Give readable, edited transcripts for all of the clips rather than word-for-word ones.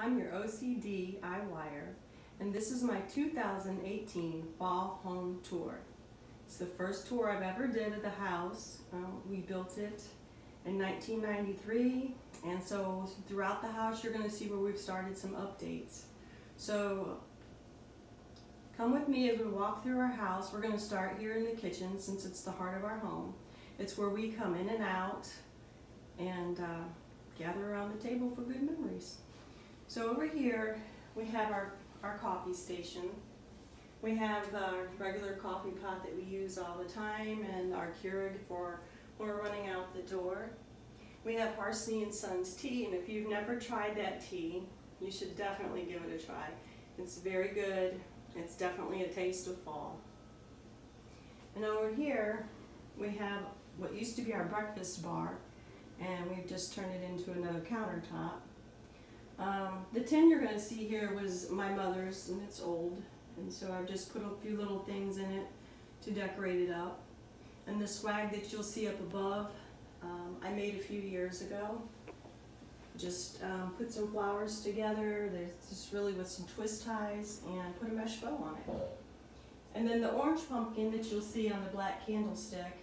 I'm your OCD DIYer, and this is my 2018 Fall Home Tour. It's the first tour I've ever did of the house. We built it in 1993, and so throughout the house you're going to see where we've started some updates. So come with me as we walk through our house. We're going to start here in the kitchen since it's the heart of our home. It's where we come in and out and gather around the table for good memories. So over here we have our coffee station. We have the regular coffee pot that we use all the time and our Keurig for when we're running out the door. We have Parsley and Sons tea, and if you've never tried that tea, you should definitely give it a try. It's very good. It's definitely a taste of fall. And over here we have what used to be our breakfast bar, and we've just turned it into another countertop. The tin you're going to see here was my mother's, and it's old, and so I've just put a few little things in it to decorate it up. And the swag that you'll see up above, I made a few years ago. Just put some flowers together, there's just really with some twist ties, and put a mesh bow on it. And then the orange pumpkin that you'll see on the black candlestick,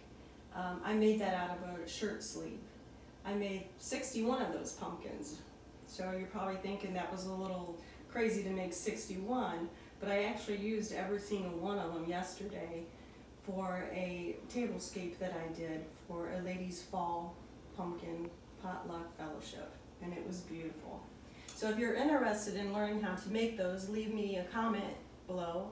I made that out of a shirt sleeve. I made 61 of those pumpkins. So you're probably thinking that was a little crazy to make 61, but I actually used every single one of them yesterday for a tablescape that I did for a ladies' fall pumpkin potluck fellowship, and it was beautiful. So if you're interested in learning how to make those, leave me a comment below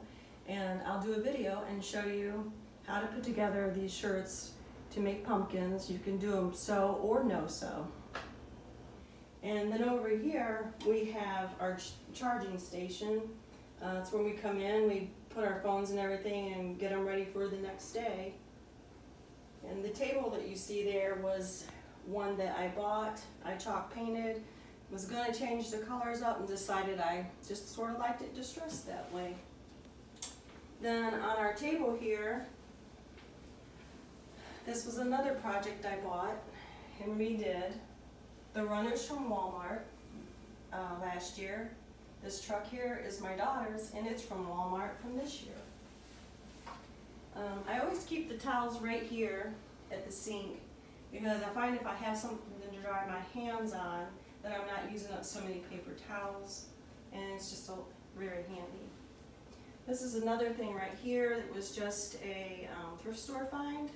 and I'll do a video and show you how to put together these shirts to make pumpkins. You can do them sew or no sew. And then over here we have our charging station. It's when we come in, we put our phones and everything and get them ready for the next day. And the table that you see there was one that I bought. I chalk painted, was going to change the colors up and decided I just sort of liked it distressed that way. Then on our table here, this was another project I bought and redid. The runners from Walmart last year. This truck here is my daughter's, and it's from Walmart from this year. I always keep the towels right here at the sink because I find if I have something to dry my hands on, that I'm not using up so many paper towels, and it's just very handy. This is another thing right here that was just a thrift store find,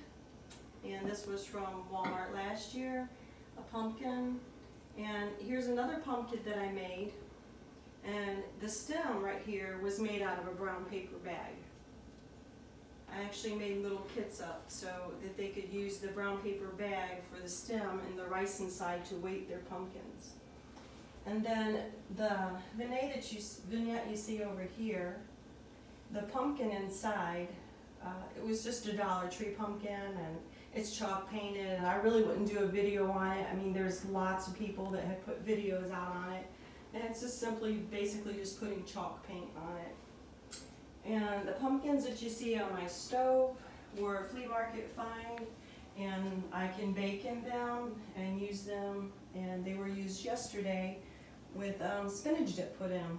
and this was from Walmart last year. A pumpkin, and here's another pumpkin that I made, and the stem right here was made out of a brown paper bag. I actually made little kits up so that they could use the brown paper bag for the stem and the rice inside to weight their pumpkins. And then the vignette you see over here, the pumpkin inside, it was just a Dollar Tree pumpkin, and it's chalk painted, and I really wouldn't do a video on it. I mean, there's lots of people that have put videos out on it, and it's just basically just putting chalk paint on it. And the pumpkins that you see on my stove were a flea market find, and I can bake in them and use them, and they were used yesterday with spinach dip put in.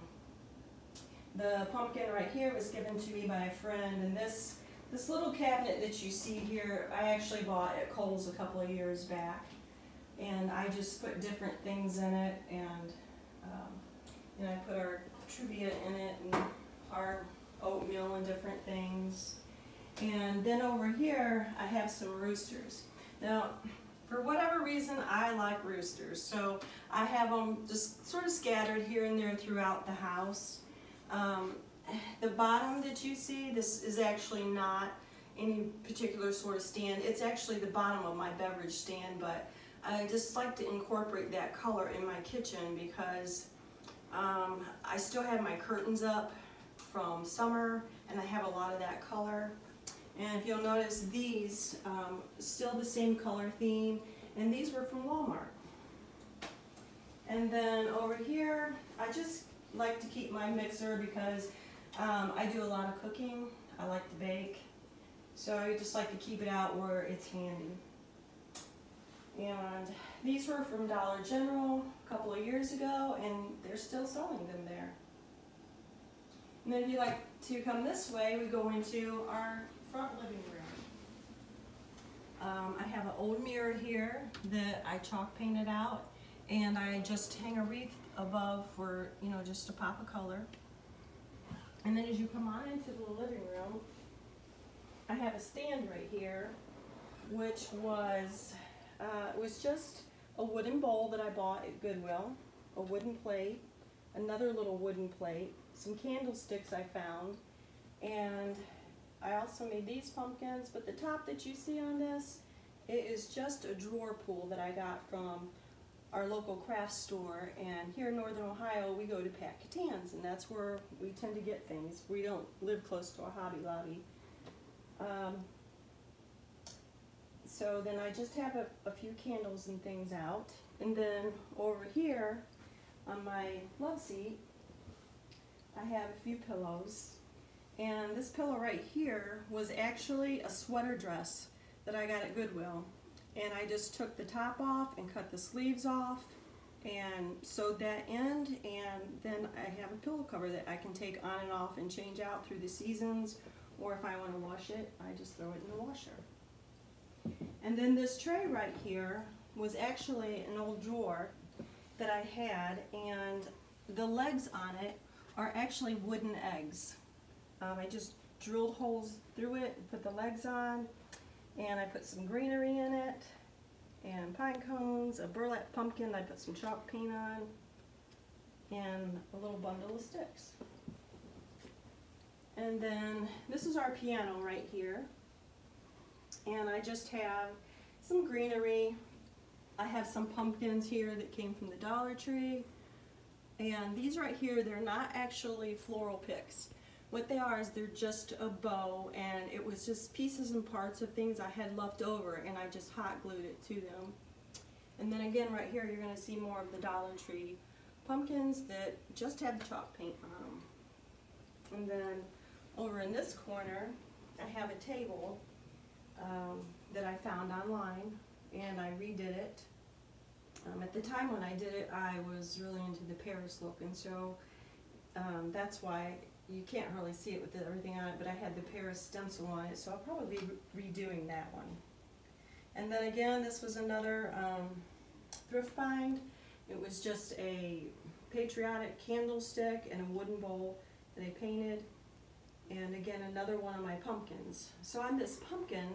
The pumpkin right here was given to me by a friend, and this little cabinet that you see here, I actually bought at Kohl's a couple of years back, and I just put different things in it, and I put our trivia in it and our oatmeal and different things. And then over here I have some roosters. Now, for whatever reason, I like roosters, so I have them just sort of scattered here and there throughout the house. The bottom that you see, this is actually not any particular sort of stand. It's actually the bottom of my beverage stand, but I just like to incorporate that color in my kitchen because I still have my curtains up from summer, and I have a lot of that color. And if you'll notice, these still the same color theme, and these were from Walmart. And then over here, I just like to keep my mixer because I do a lot of cooking. I like to bake, so I just like to keep it out where it's handy. And These were from Dollar General a couple of years ago, and they're still selling them there. And then if you like to come this way, we go into our front living room. I have an old mirror here that I chalk painted out, and I just hang a wreath above for, you know, just to pop a color. And then as you come on into the living room, I have a stand right here, which was, it was just a wooden bowl that I bought at Goodwill, a wooden plate, another little wooden plate, some candlesticks I found, and I also made these pumpkins, but the top that you see on this, it is just a drawer pull that I got from our local craft store. And here in Northern Ohio, we go to Pat Catan's, and that's where we tend to get things. We don't live close to a Hobby Lobby. So then I just have a few candles and things out. And then over here on my love seat, I have a few pillows. And this pillow right here was actually a sweater dress that I got at Goodwill. And I just took the top off and cut the sleeves off and sewed that end, and then I have a pillow cover that I can take on and off and change out through the seasons, or if I want to wash it, I just throw it in the washer. And then this tray right here was actually an old drawer that I had, and the legs on it are actually wooden eggs. I just drilled holes through it and put the legs on, and I put some greenery in it, and pine cones, a burlap pumpkin I put some chalk paint on, and a little bundle of sticks. And then this is our piano right here, and I just have some greenery. I have some pumpkins here that came from the Dollar Tree, and these right here, they're not actually floral picks. What they are is they're just a bow, and it was just pieces and parts of things I had left over, and I just hot glued it to them. And then again right here, you're going to see more of the Dollar Tree pumpkins that just have chalk paint on them. And then over in this corner, I have a table that I found online, and I redid it. At the time when I did it, I was really into the Paris look, and so that's why you can't really see it with everything on it, but I had the Paris stencil on it, so I'll probably be redoing that one. And then again, this was another thrift find. It was just a patriotic candlestick and a wooden bowl that I painted, and again, another one of my pumpkins. So on this pumpkin,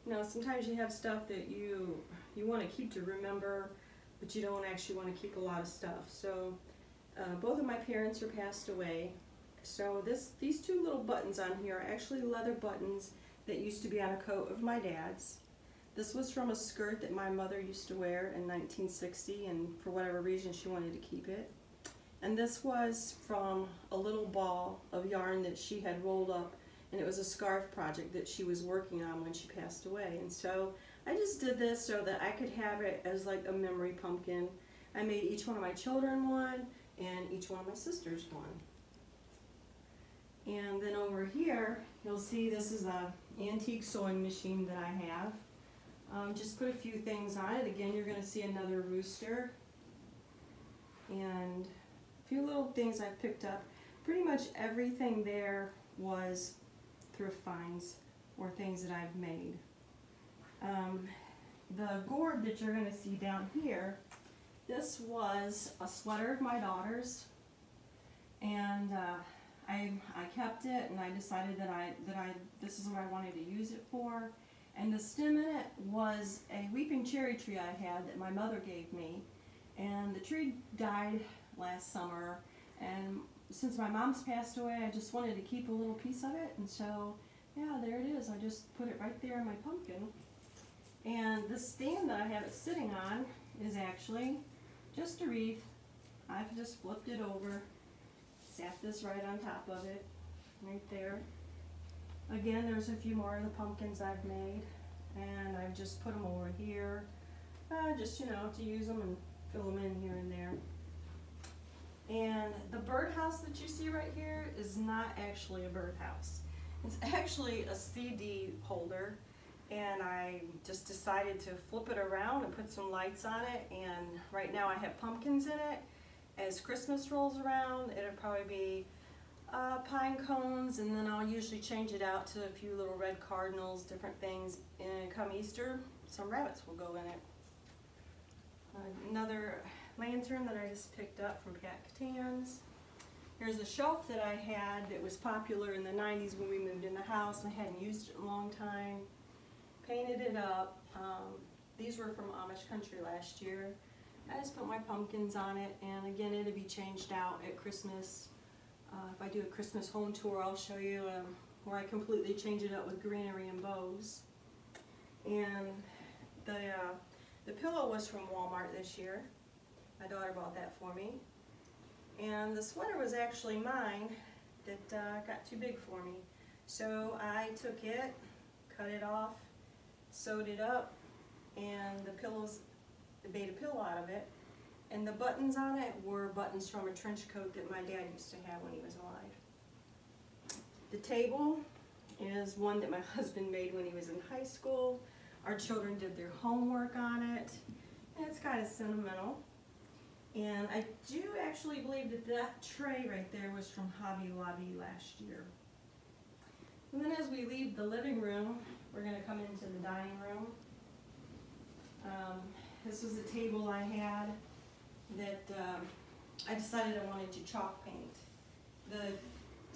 you know, sometimes you have stuff that you want to keep to remember, but you don't actually want to keep a lot of stuff. So both of my parents are passed away, so these two little buttons on here are actually leather buttons that used to be on a coat of my dad's. This was from a skirt that my mother used to wear in 1960, and for whatever reason she wanted to keep it. And this was from a little ball of yarn that she had rolled up, and it was a scarf project that she was working on when she passed away. And so I just did this so that I could have it as like a memory pumpkin. I made each one of my children one, and each one of my sisters one. And then over here, you'll see this is a antique sewing machine that I have. Just put a few things on it. Again, you're going to see another rooster and a few little things I picked up. Pretty much everything there was thrift finds or things that I've made. The gourd that you're going to see down here, this was a sweater of my daughter's, and I kept it, and I decided that this is what I wanted to use it for. And the stem in it was a weeping cherry tree I had that my mother gave me, and the tree died last summer, and since my mom's passed away, I just wanted to keep a little piece of it, and so yeah, there it is. I just put it right there in my pumpkin. And the stand that I have it sitting on is actually just a wreath. I've just flipped it over, sat this right on top of it, right there. Again, there's a few more of the pumpkins I've made, and I've just put them over here, just, you know, to use them and fill them in here and there. And the birdhouse that you see right here is not actually a birdhouse. It's actually a CD holder, and I just decided to flip it around and put some lights on it, and right now I have pumpkins in it. As Christmas rolls around, it'll probably be pine cones, and then I'll usually change it out to a few little red cardinals, different things, and come Easter, some rabbits will go in it. Another lantern that I just picked up from Pat Catan's. Here's a shelf that I had that was popular in the 90s when we moved in the house, and I hadn't used it in a long time. Painted it up. These were from Amish Country last year. I just put my pumpkins on it, and again, it'll be changed out at Christmas. If I do a Christmas home tour, I'll show you where I completely change it up with greenery and bows. And the pillow was from Walmart this year. My daughter bought that for me. And the sweater was actually mine that got too big for me. So I took it, cut it off, sewed it up, and the pillows, made a pillow out of it. And the buttons on it were buttons from a trench coat that my dad used to have when he was alive. The table is one that my husband made when he was in high school. Our children did their homework on it, and it's kind of sentimental. And I do actually believe that that tray right there was from Hobby Lobby last year. And then as we leave the living room, we're going to come into the dining room. This was a table I had that I decided I wanted to chalk paint. The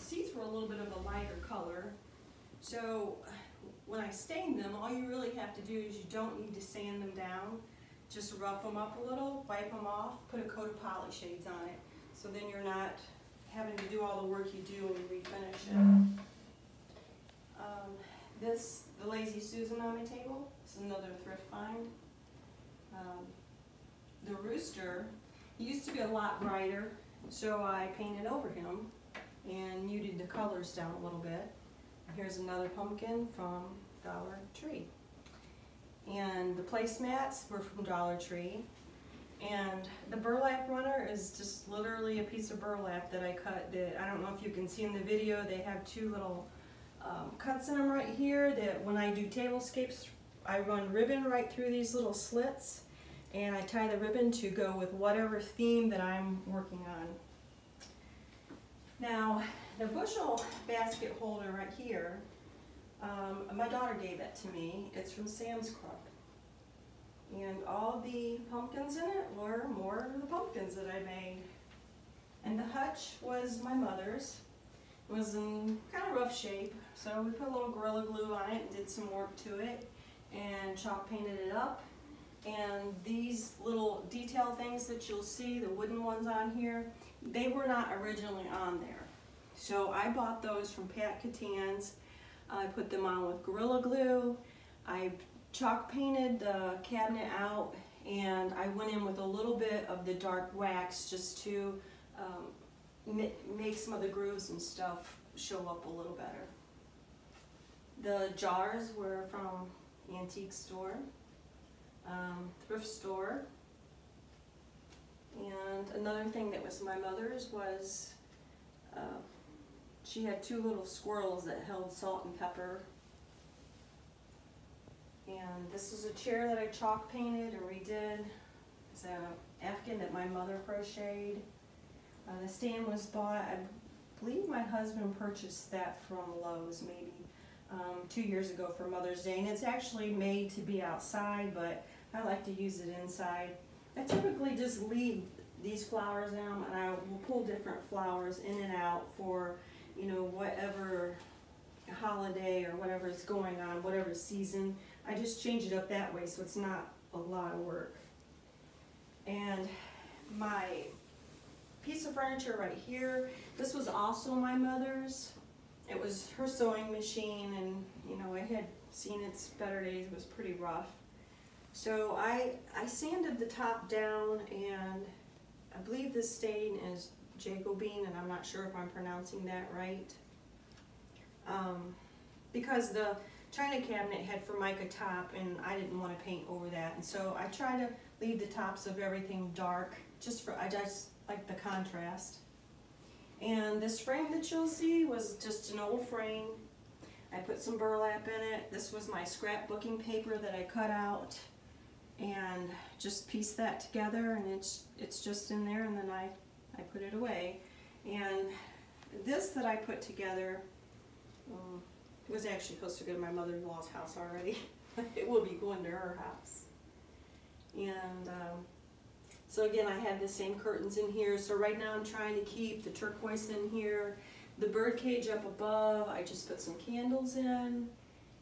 seats were a little bit of a lighter color, so when I stain them, all you really have to do is you don't need to sand them down. Just rough them up a little, wipe them off, put a coat of polyshades on it, so then you're not having to do all the work you do when you refinish it. The Lazy Susan on my table is another thrift find. The rooster, he used to be a lot brighter, so I painted over him and muted the colors down a little bit. Here's another pumpkin from Dollar Tree. And the placemats were from Dollar Tree. And the burlap runner is just literally a piece of burlap that I cut that, I don't know if you can see in the video, they have two little cuts in them right here that when I do tablescapes, I run ribbon right through these little slits, and I tie the ribbon to go with whatever theme that I'm working on. Now, the bushel basket holder right here, my daughter gave that to me. It's from Sam's Club. And all the pumpkins in it were more of the pumpkins that I made. And the hutch was my mother's. It was in kind of rough shape, so we put a little Gorilla Glue on it and did some work to it and chalk painted it up. And these little detail things that you'll see, the wooden ones on here, they were not originally on there. So I bought those from Pat Catan's. I put them on with Gorilla Glue. I chalk painted the cabinet out, and I went in with a little bit of the dark wax just to make some of the grooves and stuff show up a little better. The jars were from Antique Store, Thrift Store, and another thing that was my mother's was she had two little squirrels that held salt and pepper. And this is a chair that I chalk painted and redid. It's an Afghan that my mother crocheted. The stand was bought, I believe my husband purchased that from Lowe's maybe 2 years ago for Mother's Day. And it's actually made to be outside, but I like to use it inside. I typically just leave these flowers down, and I will pull different flowers in and out for, you know, whatever holiday or whatever is going on, whatever season. I just change it up that way so it's not a lot of work. And my piece of furniture right here, this was also my mother's. It was her sewing machine, and you know, I had seen its better days. It was pretty rough. So I sanded the top down, and I believe this stain is Jacobine, and I'm not sure if I'm pronouncing that right. Because the china cabinet had Formica top, and I didn't want to paint over that, and so I try to leave the tops of everything dark, I just like the contrast. And this frame that you'll see was just an old frame. I put some burlap in it. This was my scrapbooking paper that I cut out and just pieced that together, and it's just in there, and then I put it away. And this that I put together was actually supposed to go to my mother-in-law's house already. It will be going to her house. And so again, I had the same curtains in here. So right now I'm trying to keep the turquoise in here, the bird cage up above. I just put some candles in,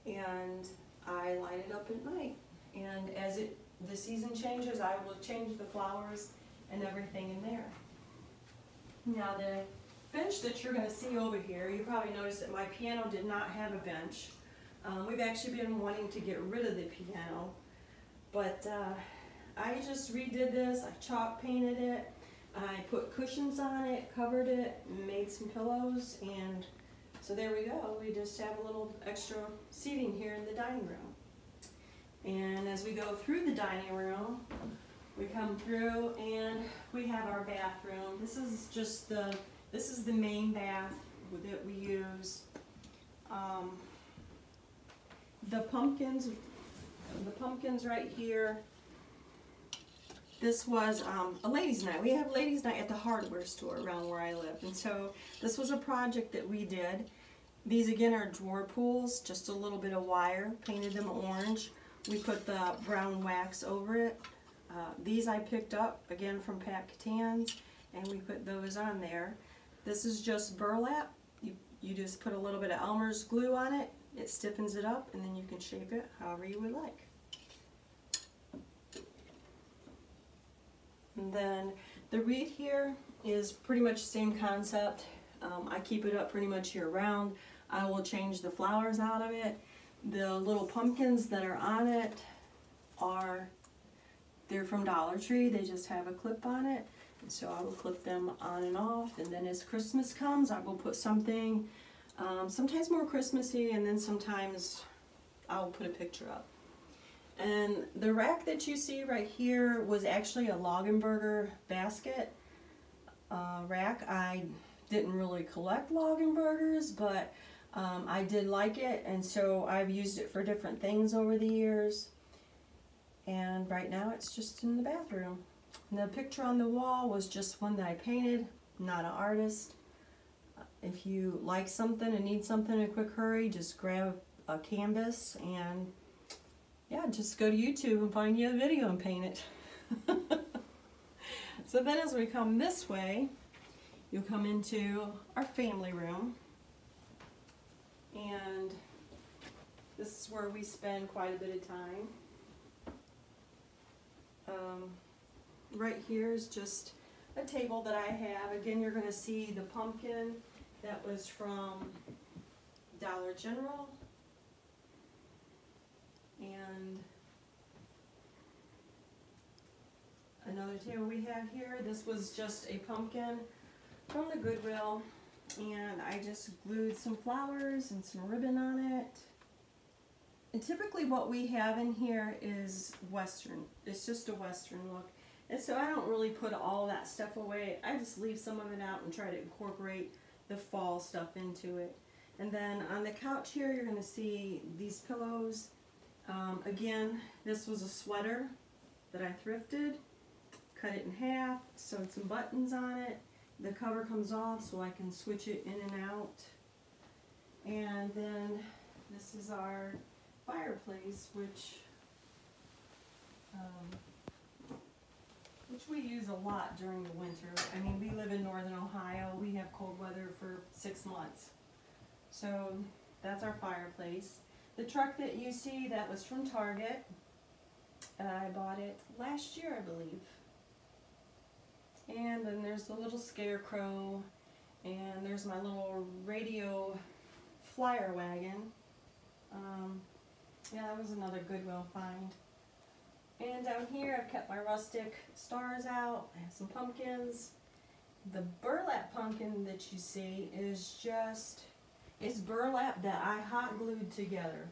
and I light it up at night. And as the season changes, I will change the flowers and everything in there. Now the bench that you're going to see over here, you probably noticed that my piano did not have a bench. We've actually been wanting to get rid of the piano, but I just redid this. I chalk painted it, I put cushions on it, covered it, made some pillows, and so there we go. We just have a little extra seating here in the dining room. And as we go through the dining room, we come through and we have our bathroom. This is just this is the main bath that we use. The pumpkins right here. This was a ladies' night. We have ladies' night at the hardware store around where I live, and so this was a project that we did. These again are drawer pools, just a little bit of wire, painted them orange. We put the brown wax over it. These I picked up again from Pat Catan's, and we put those on there. This is just burlap. You just put a little bit of Elmer's glue on it. It stiffens it up, and then you can shape it however you would like. And then the wreath here is pretty much the same concept. I keep it up pretty much year round. I will change the flowers out of it. The little pumpkins that are on it they're from Dollar Tree. They just have a clip on it. And so I will clip them on and off. And then as Christmas comes, I will put something, sometimes more Christmassy, and then sometimes I'll put a picture up. And the rack that you see right here was actually a Longaberger basket rack. I didn't really collect Longabergers, but I did like it, and so I've used it for different things over the years. And right now it's just in the bathroom. And the picture on the wall was just one that I painted, not an artist. If you like something and need something in a quick hurry, just grab a canvas and yeah, just go to YouTube and find you a video and paint it. So then as we come this way, you'll come into our family room. And this is where we spend quite a bit of time. Right here is just a table that I have. Again, you're going to see the pumpkin that was from Dollar General. And another table we have here. This was just a pumpkin from the Goodwill. And I just glued some flowers and some ribbon on it. And typically what we have in here is Western. It's just a Western look. And so I don't really put all that stuff away. I just leave some of it out and try to incorporate the fall stuff into it. And then on the couch here, you're going to see these pillows. Again, this was a sweater that I thrifted. Cut it in half, sewed some buttons on it. The cover comes off so I can switch it in and out. And then this is our fireplace, which we use a lot during the winter. I mean, we live in northern Ohio. We have cold weather for 6 months. So that's our fireplace. The truck that you see, that was from Target. I bought it last year, I believe. And then there's the little scarecrow, and there's my little radio flyer wagon. Yeah, that was another Goodwill find. And down here I've kept my rustic stars out. I have some pumpkins. The burlap pumpkin that you see is just, it's burlap that I hot glued together.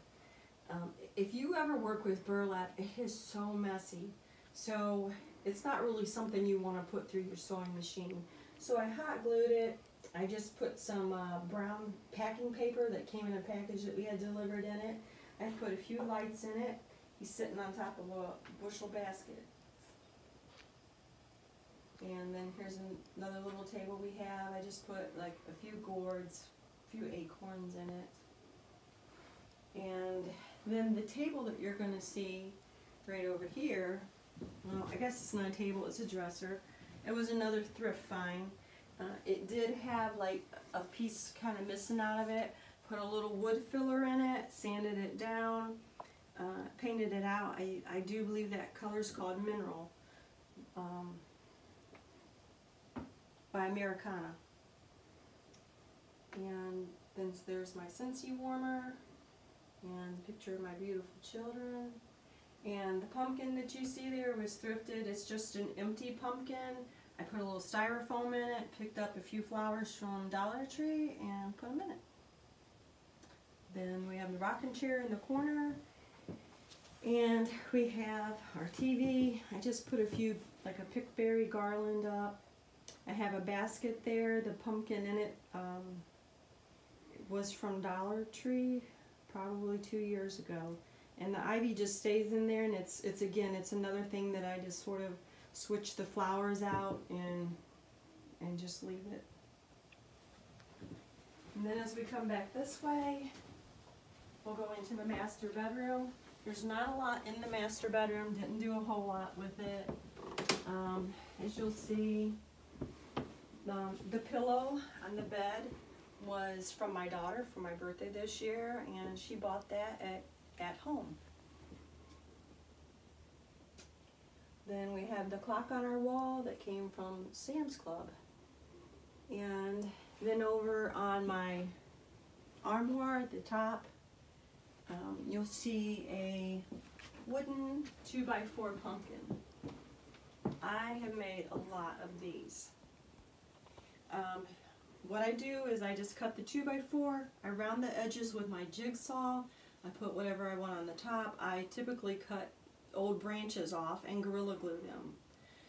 If you ever work with burlap, it is so messy. So it's not really something you want to put through your sewing machine. So I hot glued it, I just put some brown packing paper that came in a package that we had delivered in it. I put a few lights in it. He's sitting on top of a bushel basket. And then here's another little table we have. I just put like a few gourds, a few acorns in it. And then the table that you're going to see right over here, well, I guess it's not a table, it's a dresser. It was another thrift find. It did have like a piece kind of missing out of it. Put a little wood filler in it, sanded it down, painted it out. I do believe that color's called Mineral by Americana. And then there's my Scentsy warmer and a picture of my beautiful children. And the pumpkin that you see there was thrifted. It's just an empty pumpkin. I put a little styrofoam in it, picked up a few flowers from Dollar Tree and put them in it. Then we have the rocking chair in the corner. And we have our TV. I just put a few, like a pickberry garland up. I have a basket there. The pumpkin in it was from Dollar Tree probably 2 years ago. And the ivy just stays in there, and it's again, it's another thing that I just sort of switch the flowers out and just leave it. And then as we come back this way, we'll go into the master bedroom. There's not a lot in the master bedroom, didn't do a whole lot with it. As you'll see, the pillow on the bed was from my daughter for my birthday this year, and she bought that at home. Then we have the clock on our wall that came from Sam's Club. And then over on my armoire at the top, you'll see a wooden 2x4 pumpkin. I have made a lot of these. What I do is I just cut the 2x4, I round the edges with my jigsaw, I put whatever I want on the top. I typically cut old branches off and Gorilla Glue them.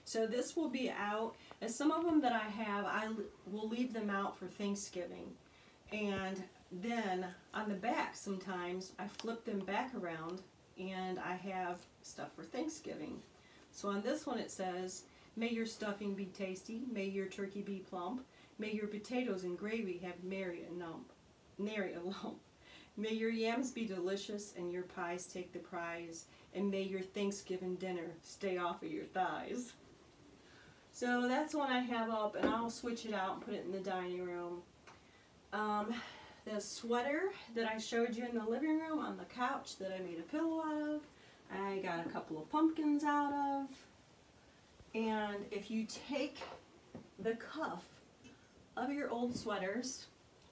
So this will be out, and some of them that I have, I will leave them out for Thanksgiving. And then on the back sometimes I flip them back around and I have stuff for Thanksgiving. So on this one it says, may your stuffing be tasty, may your turkey be plump, may your potatoes and gravy have nary a lump. May your yams be delicious and your pies take the prize, and may your Thanksgiving dinner stay off of your thighs. So that's one I have up, and I'll switch it out and put it in the dining room. The sweater that I showed you in the living room on the couch that I made a pillow out of, I got a couple of pumpkins out of. And if you take the cuff of your old sweaters,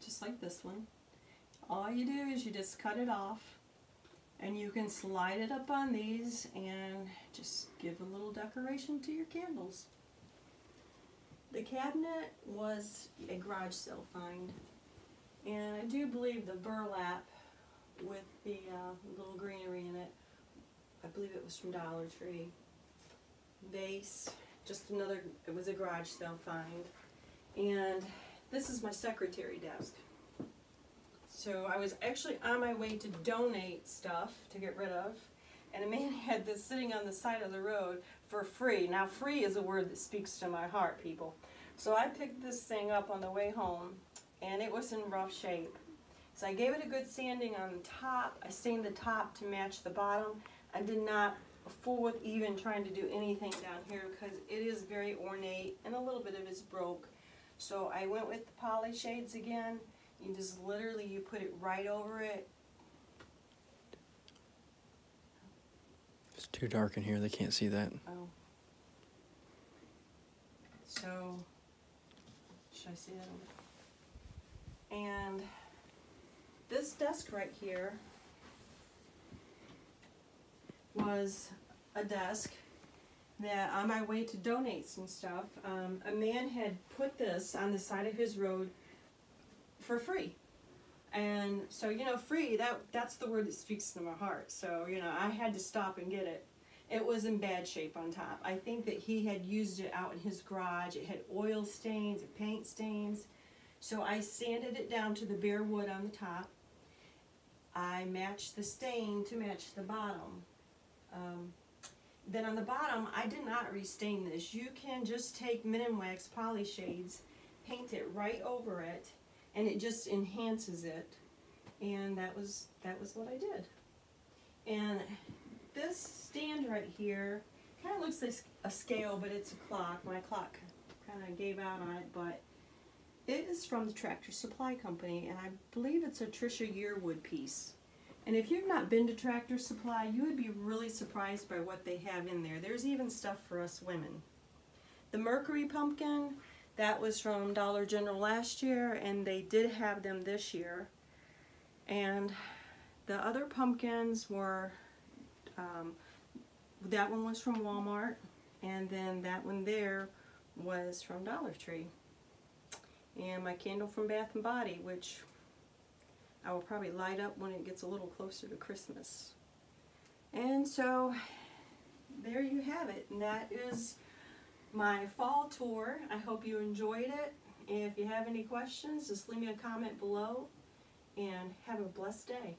just like this one, all you do is you just cut it off, and you can slide it up on these and just give a little decoration to your candles. The cabinet was a garage sale find, and I do believe the burlap with the little greenery in it, I believe it was from Dollar Tree. Vase, just another, it was a garage sale find. And this is my secretary desk. So I was actually on my way to donate stuff to get rid of, and a man had this sitting on the side of the road for free. Now free is a word that speaks to my heart, people. So I picked this thing up on the way home, and it was in rough shape. So I gave it a good sanding on the top. I stained the top to match the bottom. I did not fool with even trying to do anything down here because it is very ornate and a little bit of it's broke. So I went with the poly shades again. You just literally, you put it right over it. It's too dark in here, they can't see that. Oh. So, should I see that? And this desk right here was a desk that on my way to donate some stuff, a man had put this on the side of his road for free. And so, you know, free, that's the word that speaks to my heart. So, you know, I had to stop and get it. It was in bad shape on top. I think that he had used it out in his garage. It had oil stains and paint stains. So I sanded it down to the bare wood on the top. I matched the stain to match the bottom. Then on the bottom, I did not restain this. You can just take Minwax Poly Shades, paint it right over it, and it just enhances it. And that was what I did. And this stand right here kind of looks like a scale, but it's a clock. My clock kind of gave out on it, but it is from the Tractor Supply Company, and I believe it's a Trisha Yearwood piece. And if you've not been to Tractor Supply, you would be really surprised by what they have in there. There's even stuff for us women. The Mercury pumpkin, that was from Dollar General last year, and they did have them this year. And the other pumpkins were, that one was from Walmart, and then that one there was from Dollar Tree. And my candle from Bath & Body, which I will probably light up when it gets a little closer to Christmas. And so there you have it, and that is my fall tour. I hope you enjoyed it. If you have any questions, just leave me a comment below, and have a blessed day.